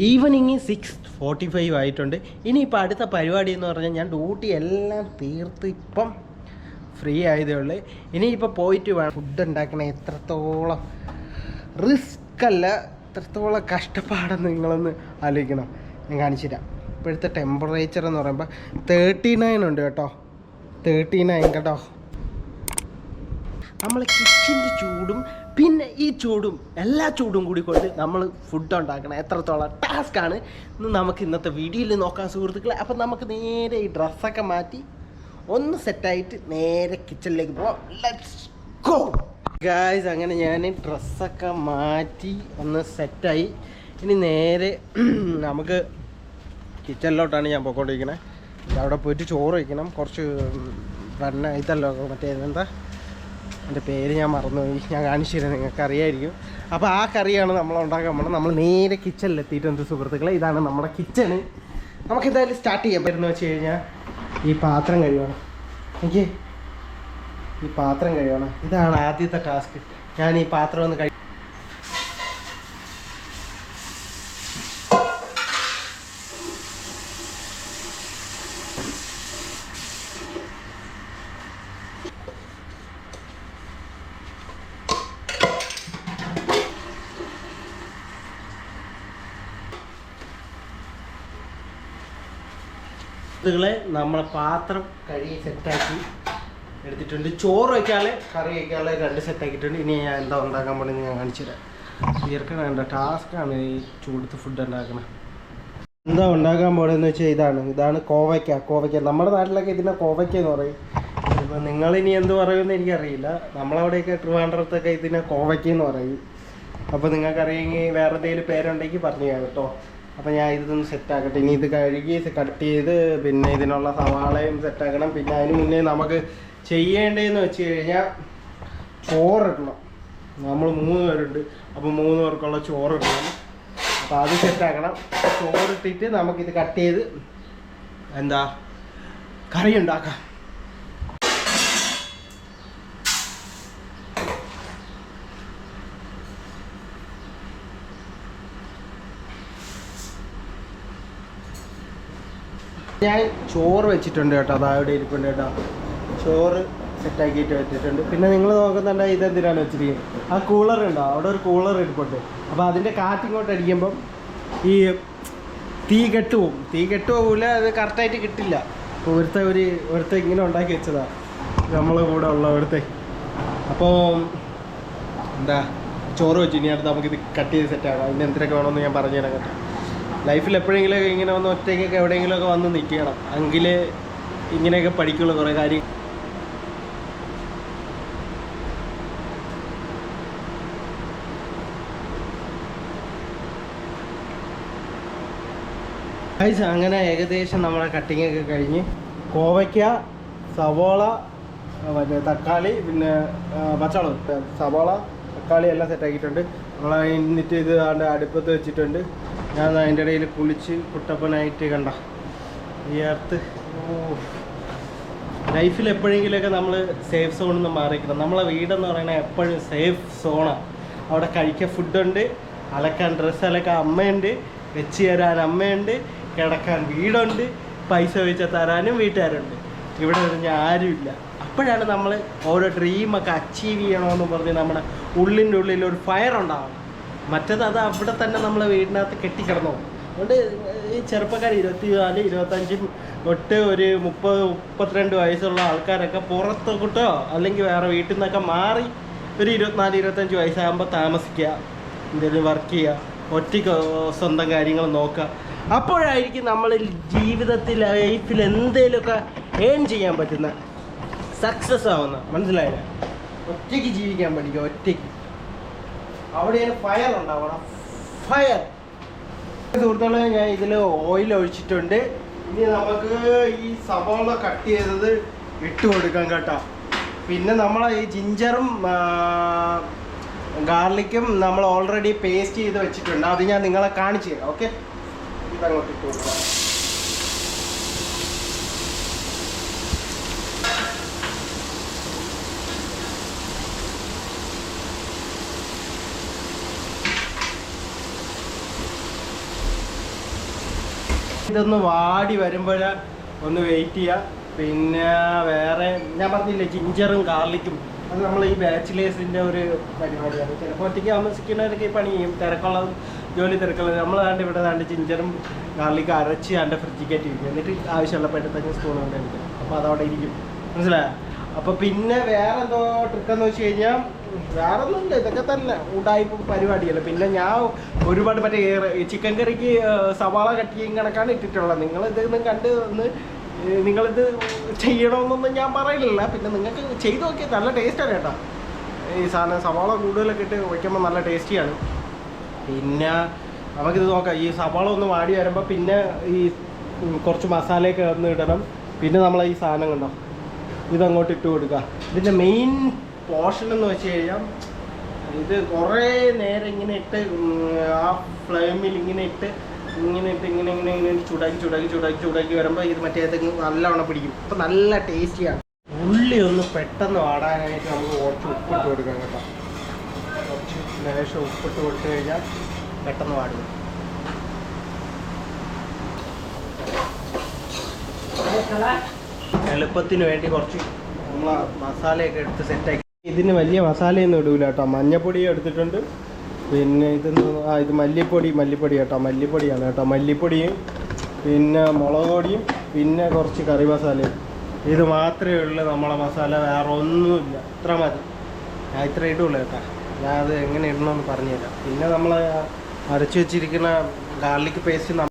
Evening 6:45 ആയിട്ടുണ്ട്. ഇനിയിപ്പോൾ അടുത്ത പരിപാടി എന്ന് പറഞ്ഞാൽ ഞാൻ ഡ്യൂട്ടി എല്ലാം തീർത്ത് ഇപ്പം ഫ്രീ ആയതേ ഉള്ളൂ. ഇനിയിപ്പോൾ പോയിട്ട് വേണം ഫുഡ് ഉണ്ടാക്കണേ. എത്രത്തോളം റിസ്ക് അല്ല, എത്രത്തോളം കഷ്ടപ്പാടെന്ന് നിങ്ങളൊന്ന് ആലോചിക്കണം. ഞാൻ കാണിച്ചു തരാം. ഇപ്പോഴത്തെ ടെമ്പറേച്ചർ എന്ന് പറയുമ്പോൾ 39 ഉണ്ട് കേട്ടോ. 39 കേട്ടോ. നമ്മൾ കിച്ചൻ്റെ ചൂടും പിന്നെ ഈ ചൂടും എല്ലാ ചൂടും കൂടി കൊണ്ട് നമ്മൾ ഫുഡ് ഉണ്ടാക്കണം. എത്രത്തോളം ടാസ്ക്കാണ് എന്ന് നമുക്ക് ഇന്നത്തെ വീഡിയോയിൽ നോക്കാൻ സുഹൃത്തുക്കളെ. അപ്പം നമുക്ക് നേരെ ഈ ഡ്രസ്സൊക്കെ മാറ്റി ഒന്ന് സെറ്റായിട്ട് നേരെ കിച്ചണിലേക്ക് പോവാം. Let's go guys. അങ്ങനെ ഞാൻ ഡ്രസ്സൊക്കെ മാറ്റി ഒന്ന് സെറ്റായി. ഇനി നേരെ നമുക്ക് കിച്ചണിലോട്ടാണ് ഞാൻ പോയിക്കൊണ്ടിരിക്കുന്നത്. അവിടെ പോയിട്ട് ചോറ് വയ്ക്കണം. കുറച്ച് ഇതല്ലോ മറ്റേ എന്താ എൻ്റെ പേര് ഞാൻ മറന്നുപോയി. ഞാൻ കാണിച്ചു തരാം, നിങ്ങൾക്ക് അറിയായിരിക്കും. അപ്പോൾ ആ കറിയാണ് നമ്മൾ ഉണ്ടാക്കാൻ പോകുന്നത്. നമ്മൾ നേരെ കിച്ചണിലെത്തിയിട്ടുണ്ട് സുഹൃത്തുക്കളെ. ഇതാണ് നമ്മുടെ കിച്ചണ്. നമുക്കെന്തായാലും സ്റ്റാർട്ട് ചെയ്യാൻ പറ്റുന്ന വെച്ച് കഴിഞ്ഞാൽ ഈ പാത്രം കഴുകണം. എനിക്ക് ഈ പാത്രം കഴുകണം. ഇതാണ് ആദ്യത്തെ ടാസ്ക്. ഞാൻ ഈ പാത്രം ഒന്ന് നമ്മളെ പാത്രം കഴുകി സെറ്റാക്കി എടുത്തിട്ടുണ്ട്. ചോറ് വയ്ക്കാതെ കറി വയ്ക്കാതെ 2 സെറ്റാക്കിയിട്ടുണ്ട്. ഇനി ഞാൻ എന്താ ഉണ്ടാക്കാൻ പോകുന്നത് ഞാൻ കാണിച്ചു തരാം. തീർക്കണ ടാസ്ക്കാണ് ഈ ചൂടത്ത് ഫുഡ് ഉണ്ടാക്കണം. എന്താ ഉണ്ടാക്കാൻ പോകുന്നതെന്ന് വെച്ചാൽ ഇതാണ് കോവയ്ക്ക. നമ്മുടെ നാട്ടിലൊക്കെ ഇതിനെ കോവയ്ക്ക എന്ന് പറയും. ഇപ്പം നിങ്ങളിനി എന്ത് പറയുമെന്ന് എനിക്കറിയില്ല. നമ്മളവിടെയൊക്കെ ട്രിവാൻഡ്രത്തൊക്കെ ഇതിനെ കോവയ്ക്ക എന്ന് പറയും. അപ്പോൾ നിങ്ങൾക്കറിയെങ്കിൽ വേറെ എന്തെങ്കിലും പേരുണ്ടെങ്കിൽ പറഞ്ഞു തരാം കേട്ടോ. അപ്പോൾ ഞാൻ ഇതൊന്ന് സെറ്റാക്കട്ടെ. ഇനി ഇത് കഴുകി കട്ട് ചെയ്ത് പിന്നെ ഇതിനുള്ള സവാളയും സെറ്റാക്കണം. പിന്നെ അതിന് മുന്നേ നമുക്ക് ചെയ്യേണ്ടതെന്ന് വെച്ച് കഴിഞ്ഞാൽ ചോറിടണം. നമ്മൾ 3 പേരുണ്ട്. അപ്പോൾ 3 പേർക്കുള്ള ചോറിടണം. അപ്പോൾ അത് സെറ്റാക്കണം. ചോറിട്ടിട്ട് നമുക്കിത് കട്ട് ചെയ്ത് എന്താ കറി ഉണ്ടാക്കാം. ഞാൻ ചോറ് വെച്ചിട്ടുണ്ട് കേട്ടോ. അതവിടെ ഇരിപ്പുണ്ട് കേട്ടോ. ചോറ് സെറ്റാക്കിയിട്ട് വെച്ചിട്ടുണ്ട്. പിന്നെ നിങ്ങൾ നോക്കുന്നുണ്ട് ഇതെന്തിനാണ് വെച്ചിരിക്കുന്നത്. ആ കൂളർ ഉണ്ടോ, അവിടെ ഒരു കൂളർ ഇരിപ്പുണ്ട്. അപ്പോൾ അതിൻ്റെ കാറ്റിങ്ങോട്ട് അടിക്കുമ്പം ഈ തീ കെട്ടുപോകില്ല. അത് കറക്റ്റായിട്ട് കിട്ടില്ല. അപ്പോൾ ഒരുത്ത ഇങ്ങനെ ഉണ്ടാക്കി വെച്ചതാണ് നമ്മളെ കൂടെ ഉള്ളവിടുത്തെ. അപ്പോൾ എന്താ ചോറ് വെച്ചു. ഇനി അടുത്ത് നമുക്കിത് കട്ട് ചെയ്ത് സെറ്റാക്കാം. അതിന് എന്തിനൊക്കെ വേണമെന്ന് ഞാൻ പറഞ്ഞു തരാം കേട്ടോ. ലൈഫിൽ എപ്പോഴെങ്കിലുമൊക്കെ ഇങ്ങനെ വന്ന് ഒറ്റയ്ക്കൊക്കെ എവിടെയെങ്കിലുമൊക്കെ വന്ന് നിൽക്കണം. എങ്കിലേ ഇങ്ങനെയൊക്കെ പഠിക്കുള്ളൂ കുറേ കാര്യം. അങ്ങനെ ഏകദേശം നമ്മളെ കട്ടിങ്ങൊക്കെ കഴിഞ്ഞ് കോവയ്ക്ക, സവോള, മറ്റേ തക്കാളി, പിന്നെ പച്ചമുളക്, സവോള, തക്കാളി എല്ലാം സെറ്റാക്കിയിട്ടുണ്ട്. നമ്മൾ എന്നിട്ട് ഇത് അടുപ്പത്ത് വെച്ചിട്ടുണ്ട്. ഞാൻ അതിൻ്റെ ഇടയിൽ കുളിച്ച് കുട്ടപ്പനായിട്ട് കണ്ട ഈ അടുത്ത് ലൈഫിൽ എപ്പോഴെങ്കിലുമൊക്കെ നമ്മൾ സേഫ് സോണിൽ നിന്ന് മാറിക്കണം. നമ്മളെ വീടെന്ന് പറയുന്നത് എപ്പോഴും സേഫ് സോണാണ്. അവിടെ കഴിക്കാൻ ഫുഡുണ്ട്, അലക്കാൻ ഡ്രസ്സ് അലക്കാൻ അമ്മയുണ്ട്, വെച്ച് തരാൻ അമ്മയുണ്ട്, കിടക്കാൻ വീടുണ്ട്, പൈസ വെച്ച് തരാനും വീട്ടുകാരുണ്ട്. ഇവിടെ പറഞ്ഞ ആരുമില്ല. അപ്പോഴാണ് നമ്മൾ ഓരോ ഡ്രീമൊക്കെ അച്ചീവ് ചെയ്യണമെന്ന് പറഞ്ഞ് നമ്മുടെ ഉള്ളിൻ്റെ ഉള്ളിൽ ഒരു ഫയർ ഉണ്ടാവണം. മറ്റേത് അത് അവിടെ തന്നെ നമ്മളെ വീടിനകത്ത് കെട്ടിക്കിടന്നു. അതുകൊണ്ട് ഈ ചെറുപ്പക്കാർ 24, 25 തൊട്ട് ഒരു 30, 32 വയസ്സുള്ള ആൾക്കാരൊക്കെ പുറത്തോട്ടോ അല്ലെങ്കിൽ വേറെ വീട്ടിൽ നിന്നൊക്കെ മാറി ഒരു 24, 25 വയസ്സാകുമ്പോൾ താമസിക്കുക, എന്തെങ്കിലും വർക്ക് ചെയ്യുക, ഒറ്റയ്ക്ക് സ്വന്തം കാര്യങ്ങൾ നോക്കുക. അപ്പോഴായിരിക്കും നമ്മൾ ജീവിതത്തിൽ ലൈഫിൽ എന്തെങ്കിലുമൊക്കെ ഏൺ ചെയ്യാൻ പറ്റുന്ന സക്സസ് ആവുന്ന. മനസ്സിലായില്ല? ഒറ്റയ്ക്ക് ജീവിക്കാൻ പഠിക്കുക. ഒറ്റയ്ക്ക് അവിടെയാണ് ഫയർ ഉണ്ടാവണം. ഫയർ സുഹൃത്തുക്കളെ, ഞാൻ ഇതിൽ ഓയിൽ ഒഴിച്ചിട്ടുണ്ട്. ഇനി നമുക്ക് ഈ സവാള കട്ട് ചെയ്തത് ഇട്ട് കൊടുക്കാം കേട്ടോ. പിന്നെ നമ്മൾ ഈ ജിഞ്ചറും ഗാർലിക്കും നമ്മൾ ഓൾറെഡി പേസ്റ്റ് ചെയ്ത് വെച്ചിട്ടുണ്ട്. അത് ഞാൻ നിങ്ങളെ കാണിച്ചു തരാം. ഓക്കെ, ഇതങ്ങോട്ട് ഇട്ട് കൊടുക്കാം. ഇതൊന്ന് വാടി വരുമ്പോൾ ഒന്ന് വെയിറ്റ് ചെയ്യുക. പിന്നെ വേറെ ഞാൻ പറഞ്ഞില്ലേ ജിഞ്ചറും ഗാർലിക്കും, അത് നമ്മൾ ഈ ബാച്ചിലേഴ്സിൻ്റെ ഒരു പരിപാടിയാണ്. ചിലപ്പോൾ ഒറ്റയ്ക്ക് താമസിക്കുന്നവരൊക്കെ ഈ പണി ചെയ്യും, തിരക്കുള്ളതും ജോലി തിരക്കുള്ളത്. നമ്മൾ താണ്ട് ഇവിടെ താണ്ട് ജിഞ്ചറും ഗാർലിക്കും അരച്ച് അതിൻ്റെ ഫ്രിഡ്ജിൽ കയറ്റി ഇരിക്കും. എന്നിട്ട് ആവശ്യമുള്ളപ്പോൾ എടുത്തങ്ങ് സ്പൂൺ കൊണ്ട് എടുക്കും. അപ്പോൾ അതവിടെ ഇരിക്കും, മനസ്സിലായോ? അപ്പോൾ പിന്നെ വേറെ എന്തോ ട്രിക്കെന്ന് വെച്ച് കഴിഞ്ഞാൽ വേറെ ഒന്നുമില്ല, ഇതൊക്കെ തന്നെ ഉടായ്പ പരിപാടിയല്ല. പിന്നെ ഞാൻ ഒരുപാട് മറ്റേ ചിക്കൻ കറിക്ക് സവാള കട്ടിയും കണക്കാണ് ഇട്ടിട്ടുള്ളത്. നിങ്ങളിതൊന്നും കണ്ട് ഒന്ന് നിങ്ങളിത് ചെയ്യണമെന്നൊന്നും ഞാൻ പറയില്ല. പിന്നെ നിങ്ങൾക്ക് ചെയ്ത് നോക്കിയാൽ നല്ല ടേസ്റ്റാണ് കേട്ടോ. ഈ സാധനം സവാള കൂടുതലൊക്കെ ഇട്ട് വയ്ക്കുമ്പോൾ നല്ല ടേസ്റ്റിയാണ്. പിന്നെ നമുക്കിത് നോക്കാം. ഈ സവാള ഒന്ന് വാടി വരുമ്പോൾ പിന്നെ ഈ കുറച്ച് മസാലയൊക്കെ ഒന്ന് ഇടണം. പിന്നെ നമ്മൾ ഈ സാധനം കണ്ടോ ഇതങ്ങോട്ട് ഇട്ട് കൊടുക്കുക. ഇതിൻ്റെ മെയിൻ പോർഷൻ എന്ന് വെച്ച് കഴിഞ്ഞാൽ ഇത് കുറേ നേരം ഇങ്ങനെ ഇട്ട് ആ ഫ്ലെയിമിൽ ഇങ്ങനെ ഇട്ട് ചൂടാക്കി വരുമ്പോൾ ഇത് മറ്റേതൊക്കെ നല്ലവണ്ണം പിടിക്കും. അപ്പം നല്ല ടേസ്റ്റിയാണ്. ഉള്ളി ഒന്ന് പെട്ടെന്ന് വാടാനായിട്ട് നമുക്ക് കുറച്ച് ഉപ്പിട്ട് കൊടുക്കാം കേട്ടോ. കുറച്ച് ലേശം ഉപ്പിട്ട് കൊടുത്തു കഴിഞ്ഞാൽ പെട്ടെന്ന് വാടും. എളുപ്പത്തിന് വേണ്ടി കുറച്ച് നമ്മൾ മസാലയൊക്കെ എടുത്ത് സെറ്റാക്കി. ഇതിന് വലിയ മസാലയൊന്നും ഇടൂല കേട്ടോ. മഞ്ഞപ്പൊടിയും എടുത്തിട്ടുണ്ട്. പിന്നെ ഇത് മല്ലിപ്പൊടി കേട്ടോ. മല്ലിപ്പൊടിയാണ് കേട്ടോ. മല്ലിപ്പൊടിയും പിന്നെ മുളക് പൊടിയും പിന്നെ കുറച്ച് കറി മസാലയും. ഇത് മാത്രമേ ഉള്ളൂ നമ്മളെ മസാല, വേറെ ഒന്നുമില്ല. ഇത്ര മതി. ഞാൻ ഇത്ര ഇടുള്ളൂ കേട്ടോ. ഞാൻ അത് എങ്ങനെ ഇടണമെന്ന് പറഞ്ഞുതരാം. പിന്നെ നമ്മൾ അരച്ച് വെച്ചിരിക്കുന്ന ഗാർലിക് പേസ്റ്റ്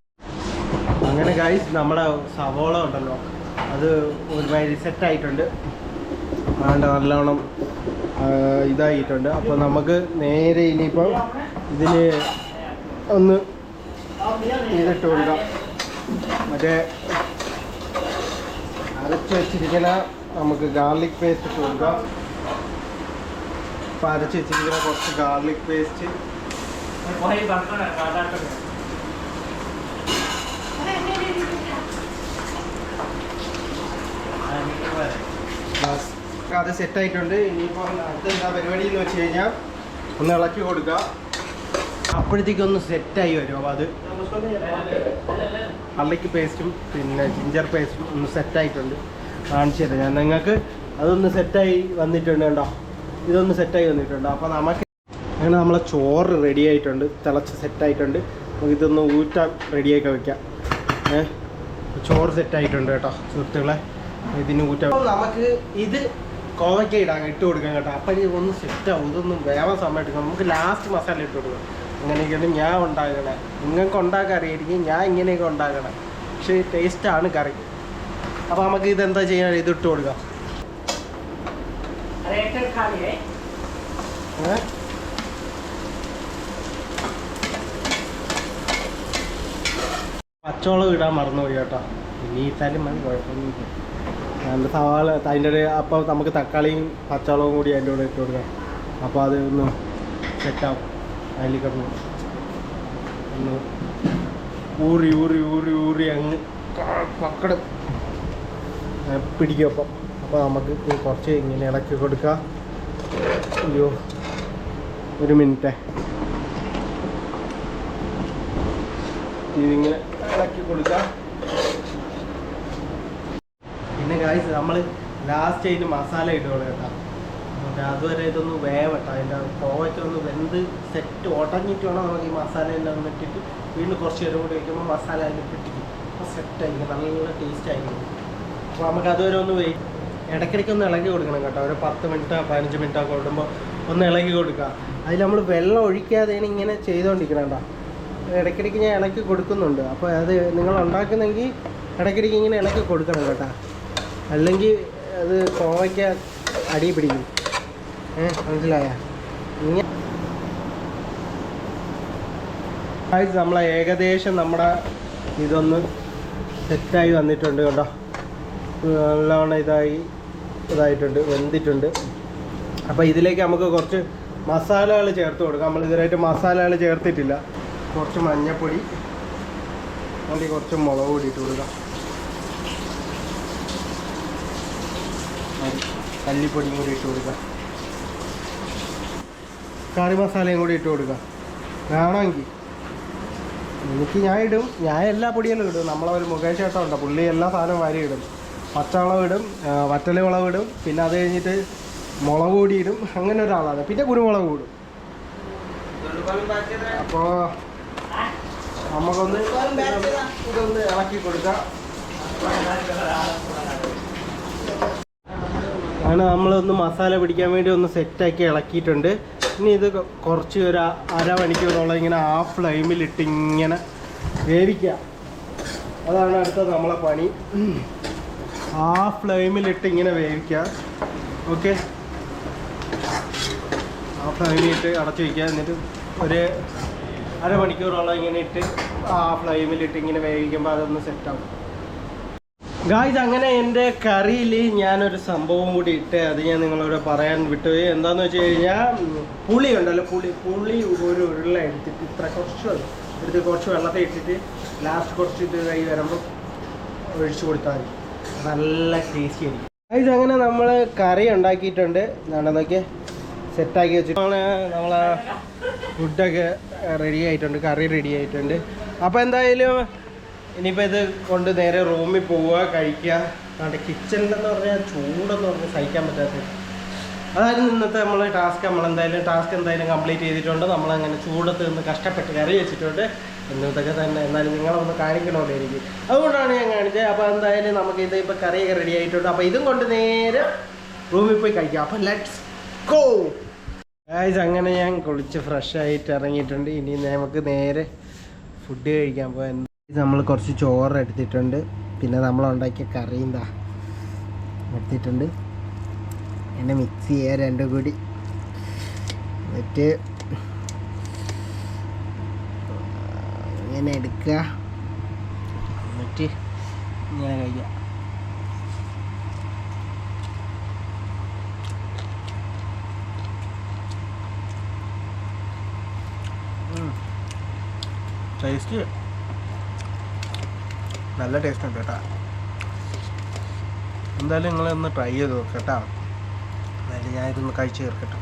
അങ്ങനെ ഗൈസ് നമ്മുടെ സവോള ഉണ്ടല്ലോ അത് ഒരുമാതിരി സെറ്റായിട്ടുണ്ട്. വേണ്ട നല്ലവണ്ണം ഇതായിട്ടുണ്ട്. അപ്പോൾ നമുക്ക് നേരെ ഇനിയിപ്പം ഇതിന് ഒന്ന് ഇതിട്ട് കൊടുക്കാം. മറ്റേ അരച്ച് വെച്ചിരിക്കുന്ന നമുക്ക് ഗാർലിക് പേസ്റ്റ് ഇട്ട് കൊടുക്കാം. അപ്പോൾ അരച്ച് വെച്ചിരിക്കുന്ന കുറച്ച് ഗാർലിക് പേസ്റ്റ് അത് സെറ്റായിട്ടുണ്ട്. ഇനിയിപ്പോൾ അടുത്ത എന്താ പരിപാടി എന്ന് വെച്ച് കഴിഞ്ഞാൽ ഒന്ന് ഇളക്കി കൊടുക്കുക. അപ്പോഴത്തേക്കൊന്ന് സെറ്റായി വരും. അപ്പോൾ അത് ഗാർലിക് പേസ്റ്റും പിന്നെ ജിഞ്ചർ പേസ്റ്റും ഒന്ന് സെറ്റായിട്ടുണ്ട്. കാണിച്ചു തരാം ഞാൻ നിങ്ങൾക്ക്. അതൊന്ന് സെറ്റായി വന്നിട്ടുണ്ട് കേട്ടോ. ഇതൊന്ന് സെറ്റായി വന്നിട്ടുണ്ട്. അപ്പോൾ നമുക്ക് അങ്ങനെ നമ്മളെ ചോറ് റെഡി ആയിട്ടുണ്ട്. തിളച്ച് സെറ്റായിട്ടുണ്ട്. നമുക്ക് ഇതൊന്ന് ഊറ്റാൻ റെഡിയാക്കി വയ്ക്കാം. ചോറ് സെറ്റായിട്ടുണ്ട് കേട്ടോ സുഹൃത്തുക്കളെ. ഇതിന് ഊറ്റാൻ നമുക്ക് ഇത് കോവയ്ക്ക ഇട്ട് കൊടുക്കാം കേട്ടോ. അപ്പം ഒന്ന് സെറ്റാവും. ഇതൊന്നും വേറെ സമയം എടുക്കണം. നമുക്ക് ലാസ്റ്റ് മസാല ഇട്ട് കൊടുക്കാം. അങ്ങനെയൊക്കെയാണ് ഞാൻ ഉണ്ടാക്കണേ. നിങ്ങൾക്ക് ഉണ്ടാക്കാൻ അറിയായിരിക്കും, ഞാൻ ഇങ്ങനെയൊക്കെ ഉണ്ടാക്കണേ. പക്ഷേ ടേസ്റ്റാണ് കറി. അപ്പോൾ നമുക്ക് ഇതെന്താ ചെയ്യാൻ ഇത് ഇട്ട് കൊടുക്കാം. പച്ചമുളക് ഇടാൻ മറന്നുപോയി കേട്ടോ. ഇനി ഇട്ടാലും മതി, കുഴപ്പമൊന്നുമില്ല. അതിൻ്റെ സവാള അതിൻ്റെ ഒരു അപ്പോൾ നമുക്ക് തക്കാളിയും പച്ചമുളകും കൂടി അതിൻ്റെ കൂടെ ഇട്ട് കൊടുക്കാം. അപ്പോൾ അത് ഒന്ന് സെറ്റാവും. അതിൽ കിടന്നു ഒന്ന് ഊറി ഊറി ഊറി ഊറി അങ്ങ് പക്കട് പിടിക്കും. അപ്പോൾ നമുക്ക് കുറച്ച് ഇങ്ങനെ ഇളക്കി കൊടുക്കാം. അയ്യോ ഒരു മിനിറ്റേ. ഇതിങ്ങനെ ഇളക്കി കൊടുക്കാം. പിന്നെ ഗായ്സ് നമ്മൾ ലാസ്റ്റ് അതിന് മസാല ഇടുകയുള്ളൂ കേട്ടോ. അതുവരെ ഇതൊന്ന് വേവട്ടോ. അതിൻ്റെ കോവയ്ക്കൊന്ന് വെന്ത് സെറ്റ് ഉടഞ്ഞിട്ട് വേണം നമുക്ക് ഈ മസാല എല്ലാം ഒന്ന് ഇട്ടിട്ട് വീണ്ടും കുറച്ച് നേരം കൂടി വയ്ക്കുമ്പോൾ മസാല അതിന് പിടിക്കും. അപ്പോൾ സെറ്റായിരിക്കും, നല്ല ടേസ്റ്റ് ആയിരിക്കും. അപ്പോൾ നമുക്ക് അതുവരെ ഒന്ന് ഇടയ്ക്കിടയ്ക്ക് ഒന്ന് ഇളകി കൊടുക്കണം കേട്ടോ. ഒരു 10 മിനിറ്റോ 15 മിനിറ്റോ ഒക്കെ കൊടുക്കുമ്പോൾ ഒന്ന് ഇളകി കൊടുക്കുക. അതിൽ നമ്മൾ വെള്ളം ഒഴിക്കാതെയാണ് ഇങ്ങനെ ചെയ്തുകൊണ്ടിരിക്കണം കേട്ടോ. ഇടയ്ക്കിടയ്ക്ക് ഞാൻ ഇളക്കി കൊടുക്കുന്നുണ്ട്. അപ്പോൾ അത് നിങ്ങൾ ഉണ്ടാക്കുന്നെങ്കിൽ ഇടയ്ക്കിടയ്ക്ക് ഇങ്ങനെ ഇളക്കി കൊടുക്കണം കേട്ടോ. അല്ലെങ്കിൽ അത് കോവയ്ക്ക അടി പിടിക്കും. മനസ്സിലായ? ഇങ്ങനെ നമ്മളെ ഏകദേശം നമ്മുടെ ഇതൊന്ന് സെറ്റായി വന്നിട്ടുണ്ട് കേട്ടോ. നല്ലവണ്ണം ഇതായിട്ടുണ്ട്, വെന്തിട്ടുണ്ട്. അപ്പോൾ ഇതിലേക്ക് നമുക്ക് കുറച്ച് മസാലകൾ ചേർത്ത് കൊടുക്കാം. നമ്മൾ ഇതിനായിട്ട് മസാലകൾ ചേർത്തിട്ടില്ല. കുറച്ച് മഞ്ഞൾപ്പൊടി, അതിൽ കുറച്ച് മുളക് പൊടി ഇട്ട് കൊടുക്കാം. മല്ലിപ്പൊടിയും കൂടി ഇട്ട് കൊടുക്കാം. കറി മസാലയും കൂടി ഇട്ട് കൊടുക്കാം വേണമെങ്കിൽ. ഞാൻ ഇടും, ഞാൻ എല്ലാ പൊടികളും ഇടും. നമ്മളൊരു മുകേഷ് ചേട്ടൻ ഉണ്ട്, പുള്ളി എല്ലാ സാധനവും വാരി ഇടും. പച്ചമുളക് ഇടും, വറ്റൽ മുളക് ഇടും, പിന്നെ അത് കഴിഞ്ഞിട്ട് മുളക് പൊടി ഇടും. അങ്ങനെ ഒരാളാണ്. പിന്നെ കുരുമുളക് ഇടും. അപ്പോൾ നമുക്കൊന്ന് ഇതൊന്ന് ഇളക്കി കൊടുക്കാം. അങ്ങനെ നമ്മളൊന്ന് മസാല പിടിക്കാൻ വേണ്ടി ഒന്ന് സെറ്റാക്കി ഇളക്കിയിട്ടുണ്ട്. ഇനി ഇത് കുറച്ച് ഒരു അരമണിക്കൂറോളം ഇങ്ങനെ ആ ഫ്ലെയിമിലിട്ട് ഇങ്ങനെ വേവിക്കുക. അതാണ് അടുത്ത നമ്മളെ പണി. ആ ഫ്ലെയിമിലിട്ട് ഇങ്ങനെ വേവിക്കുക. ഓക്കെ, ആ ഫ്ലെയിമിലിട്ട് അടച്ചു വയ്ക്കുക. എന്നിട്ട് ഒരു അരമണിക്കൂറോളം ഇങ്ങനെ ഇട്ട് ആ ഫ്ലെയിമിലിട്ട് ഇങ്ങനെ വേവിക്കുമ്പോൾ അതൊന്ന് സെറ്റാവും. ഗായ്സ്, അങ്ങനെ എൻ്റെ കറിയിൽ ഞാനൊരു സംഭവം കൂടി ഇട്ട് അത് ഞാൻ നിങ്ങളോട് പറയാൻ വിട്ടുപോയി. എന്താണെന്ന് വെച്ച് കഴിഞ്ഞാൽ പുളി ഉണ്ടല്ലോ, പുളി ഒരു ഉരുള എടുത്തിട്ട് ഇത്ര കുറച്ച് വെള്ളത്തിൽ ഇട്ടിട്ട് ലാസ്റ്റ് കുറച്ച് ഇത് കൈ വരുമ്പോൾ ഒഴിച്ചു കൊടുത്താൽ മതി. നല്ല ടേസ്റ്റി ആയിരിക്കും. ഗായ്സ്, അങ്ങനെ നമ്മൾ കറി ഉണ്ടാക്കിയിട്ടുണ്ട്. നടന്നൊക്കെ സെറ്റാക്കി വെച്ചിട്ട് നമ്മളെ ഫുഡൊക്കെ റെഡി ആയിട്ടുണ്ട്, കറി റെഡി ആയിട്ടുണ്ട്. അപ്പോൾ എന്തായാലും ഇനിയിപ്പോൾ ഇത് കൊണ്ട് നേരെ റൂമിൽ പോവുക, കഴിക്കുക. നമ്മുടെ കിച്ചണിലെന്ന് പറഞ്ഞാൽ ചൂടെന്ന് പറഞ്ഞാൽ സഹിക്കാൻ പറ്റാത്തത്. അതായിരുന്നു ഇന്നത്തെ നമ്മളെ ടാസ്ക്. ടാസ്ക് എന്തായാലും കംപ്ലീറ്റ് ചെയ്തിട്ടുണ്ട്. നമ്മളങ്ങനെ ചൂടത്ത് നിന്ന് കഷ്ടപ്പെട്ട് കറി വെച്ചിട്ടുണ്ട്. ഇന്നത്തൊക്കെ തന്നെ എന്നാലും നിങ്ങളൊന്ന് കാണിക്കണമല്ലോ എനിക്ക്, അതുകൊണ്ടാണ് ഞാൻ കാണിച്ചത്. അപ്പോൾ എന്തായാലും നമുക്കിത് ഇപ്പോൾ കറിയൊക്കെ റെഡി ആയിട്ടുണ്ട്. അപ്പോൾ ഇതും കൊണ്ട് നേരെ റൂമിൽ പോയി കഴിക്കാം. അപ്പോൾ ലെറ്റ്സ് ഗോ ഗായ്സ്. അങ്ങനെ ഞാൻ കുളിച്ച് ഫ്രഷ് ആയിട്ട് ഇറങ്ങിയിട്ടുണ്ട്. ഇനി നമുക്ക് നേരെ ഫുഡ് കഴിക്കാൻ പോകാൻ. നമ്മൾ കുറച്ച് ചോറ് എടുത്തിട്ടുണ്ട്, പിന്നെ നമ്മൾ ഉണ്ടാക്കിയ കറിയും ദാ എടുത്തിട്ടുണ്ട്. എന്നെ മിക്സ് ചെയ്യുക രണ്ടും കൂടി. എന്നിട്ട് ഇങ്ങനെ എടുക്കുക, എന്നിട്ട് ഞാൻ കഴിക്കാം. ടേസ്റ്റ് നല്ല ടേസ്റ്റ് ഉണ്ട് കേട്ടോ. എന്തായാലും നിങ്ങളൊന്ന് ട്രൈ ചെയ്ത് നോക്കാം കേട്ടോ. എന്തായാലും ഞാനിതൊന്ന് കഴിച്ച് തീർക്കട്ടെ.